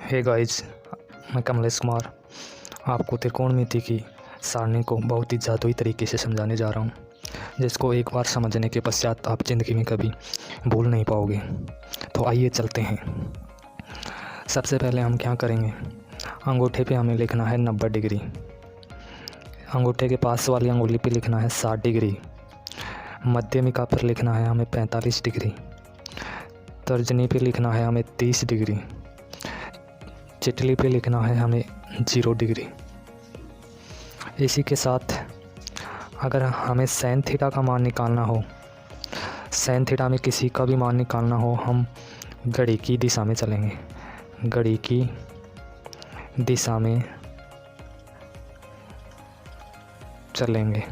Hey guys, मैं कमलेश कुमार आपको त्रिकोणमिति की सारणी को बहुत ही जादुई तरीके से समझाने जा रहा हूँ, जिसको एक बार समझने के पश्चात आप ज़िंदगी में कभी भूल नहीं पाओगे। तो आइए चलते हैं। सबसे पहले हम क्या करेंगे, अंगूठे पे हमें लिखना है 90 डिग्री, अंगूठे के पास वाली अंगुली पे लिखना है 60 डिग्री, मध्यमिका पर लिखना है हमें 45 डिग्री, तर्जनी पे लिखना है हमें 30 डिग्री, चिटली पे लिखना है हमें 0 डिग्री। इसी के साथ अगर हमें सैन थीटा का मान निकालना हो, सैन थीटा में किसी का भी मान निकालना हो, हम घड़ी की दिशा में चलेंगे, घड़ी की दिशा में चलेंगे।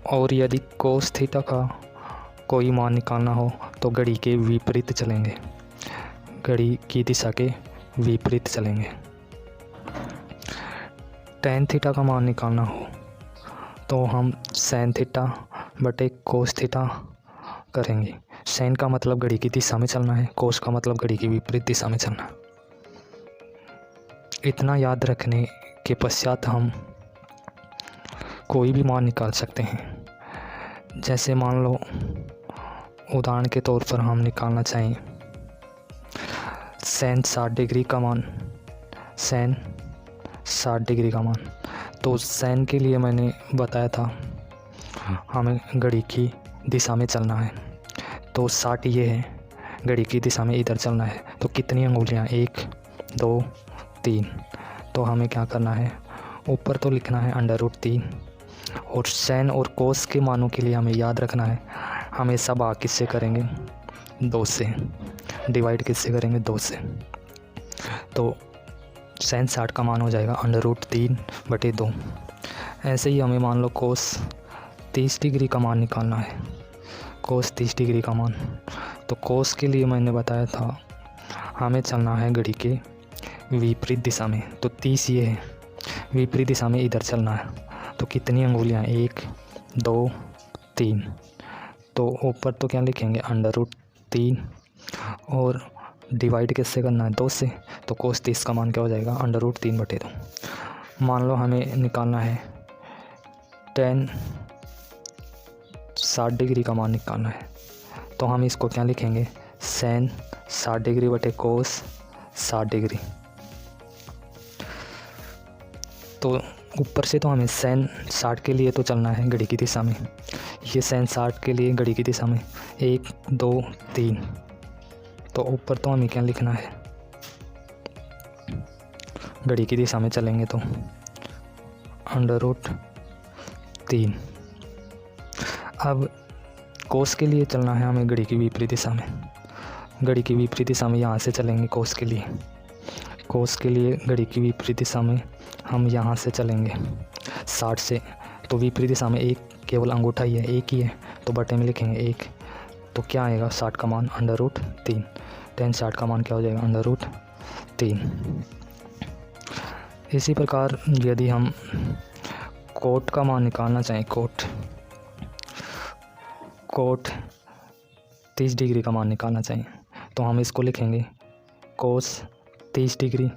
और यदि कोस थीटा का कोई मान निकालना हो तो घड़ी के विपरीत चलेंगे, घड़ी की दिशा के विपरीत चलेंगे। टैन थीटा का मान निकालना हो तो हम सैन थीटा बटे कोस थीटा करेंगे। सैन का मतलब घड़ी की दिशा में चलना है, कोस का मतलब घड़ी की विपरीत दिशा में चलना। इतना याद रखने के पश्चात हम कोई भी मान निकाल सकते हैं। जैसे मान लो उदाहरण के तौर पर हम निकालना चाहें सैन 60 डिग्री का मान, सैन 60 डिग्री का मान, तो सैन के लिए मैंने बताया था हमें घड़ी की दिशा में चलना है, तो 60 ये है, घड़ी की दिशा में इधर चलना है। तो कितनी अंगुलियाँ, 1 2 3, तो हमें क्या करना है, ऊपर तो लिखना है √3, और सैन और कोस के मानों के लिए हमें याद रखना है हमेशा भाग किससे करेंगे, 2 से, डिवाइड किससे करेंगे, 2 से। तो सैन 60 का मान हो जाएगा √3/2। ऐसे ही हमें मान लो कोस 30 डिग्री का मान निकालना है, कोस 30 डिग्री का मान, तो कोस के लिए मैंने बताया था हमें चलना है घड़ी के विपरीत दिशा में, तो 30 ये है, विपरीत दिशा में इधर चलना है। तो कितनी अंगुलियाँ, 1 2 3, तो ऊपर तो क्या लिखेंगे √3, और डिवाइड किससे करना है, 2 से, तो कोस 30 का मान क्या हो जाएगा √3/2। मान लो हमें निकालना है टैन 60 डिग्री का मान निकालना है, तो हम इसको क्या लिखेंगे, सैन 60 डिग्री बटे कोस 60 डिग्री। तो ऊपर से तो हमें सैन 60 के लिए तो चलना है घड़ी की दिशा में, ये सैन 60 के लिए घड़ी की दिशा में 1 2 3, तो ऊपर तो हमें क्या लिखना है, घड़ी की दिशा में चलेंगे तो √3। अब कोस के लिए चलना है हमें घड़ी की विपरीत दिशा में, घड़ी की विपरीत दिशा में यहाँ से चलेंगे कोस के लिए, कोस के लिए घड़ी की विपरीत दिशा में हम यहाँ से चलेंगे 60 से, तो विपरीत दिशा में एक केवल अंगूठा ही है, एक ही है, तो बटे में लिखेंगे 1, तो क्या आएगा 60 का मान √3, टैन 60 का मान क्या हो जाएगा √3। इसी प्रकार यदि हम कोट का मान निकालना चाहें, कोट 30 डिग्री का मान निकालना चाहें, तो हम इसको लिखेंगे कोस 30 डिग्री,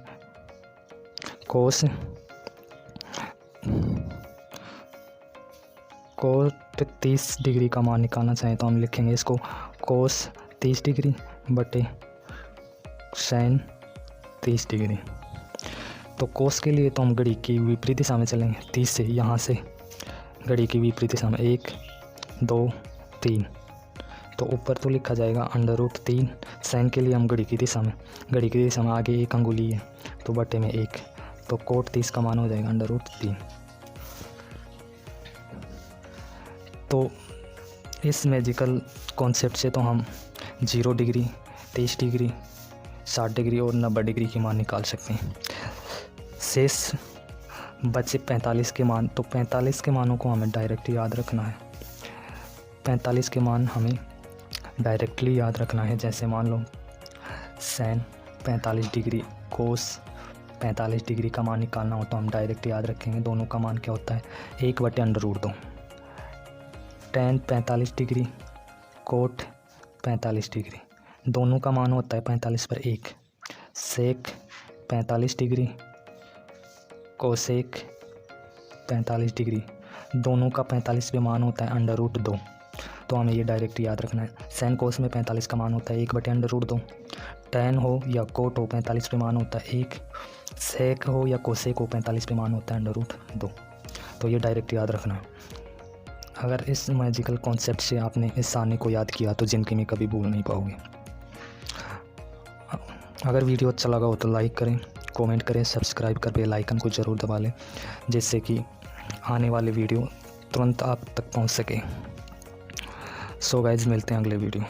कोट 30 डिग्री का मान निकालना चाहें तो हम लिखेंगे इसको कोस 30 डिग्री बटे सैन 30 डिग्री। तो कोस के लिए तो हम घड़ी की विपरीत दिशा में चलेंगे, 30 से, यहाँ से घड़ी की विपरीत दिशा में 1 2 3, तो ऊपर तो लिखा जाएगा √3, सैन के लिए हम घड़ी की दिशा में आगे एक अंगुली है, तो बटे में 1, तो कोट 30 का मान हो जाएगा √3। तो इस मैजिकल कॉन्सेप्ट से तो हम 0 डिग्री, 30 डिग्री, 60 डिग्री और 90 डिग्री की मान निकाल सकते हैं। शेष बचे 45 के मान, तो 45 के मानों को हमें डायरेक्ट याद रखना है, 45 के मान हमें डायरेक्टली याद रखना है। जैसे मान लो सैन 45 डिग्री, कोस 45 डिग्री का मान निकालना हो तो हम डायरेक्ट याद रखेंगे, दोनों का मान क्या होता है 1/√2। टैन 45 डिग्री, कोट 45 डिग्री, दोनों का मान होता है 45/1। सेक 45 डिग्री, कोसेक 45 डिग्री, दोनों का 45 पे मान होता है √2। तो हमें ये डायरेक्ट याद रखना है। सैन कोस में 45 का मान होता है 1/√2। टैन हो या कोट हो 45 पे मान होता है 1। सेक हो या कोसेक हो 45 पे मान होता है √2। तो ये डायरेक्ट याद रखना है। अगर इस मैजिकल कॉन्सेप्ट से आपने इस सारणी को याद किया तो ज़िंदगी में कभी भूल नहीं पाओगे। अगर वीडियो अच्छा लगा हो तो लाइक करें, कमेंट करें, सब्सक्राइब कर बेल आइकन को ज़रूर दबा लें, जिससे कि आने वाले वीडियो तुरंत आप तक पहुंच सके। सो गाइज, मिलते हैं अगले वीडियो।